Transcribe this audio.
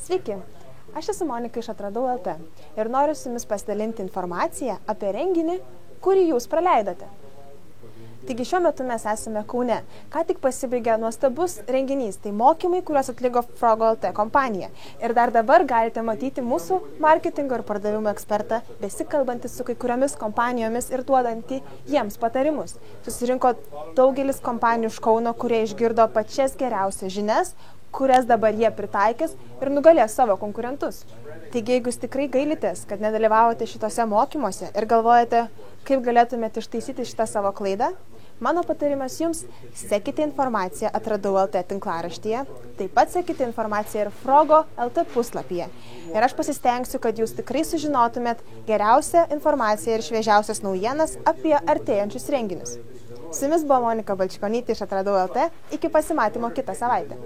Sveiki, aš esu Monika iš Atradau LT ir noriu su jumis pasidalinti informaciją apie renginį, kurį jūs praleidote. Taigi šiuo metu mes esame Kaune. Ką tik pasibaigė nuostabus renginys, tai mokymai, kuriuos atliko Frogo LT kompanija. Ir dar dabar galite matyti mūsų marketingo ir pardavimo ekspertą, besikalbantį su kai kuriomis kompanijomis ir duodantį jiems patarimus. Susirinko daugelis kompanijų iš Kauno, kurie išgirdo pačias geriausias žinias, kurias dabar jie pritaikys ir nugalės savo konkurentus. Taigi, jeigu jūs tikrai gailitės, kad nedalyvavote šitose mokymuose ir galvojate, kaip galėtumėte ištaisyti šitą savo klaidą, mano patarimas jums – sekite informaciją Atradau LT tinklaraštyje, taip pat sekite informaciją ir Frogo LT puslapyje. Ir aš pasistengsiu, kad jūs tikrai sužinotumėt geriausią informaciją ir šviežiausias naujienas apie artėjančius renginius. Su jumis buvo Monika Balčikonytė iš Atradau LT. Iki pasimatymo kitą savaitę.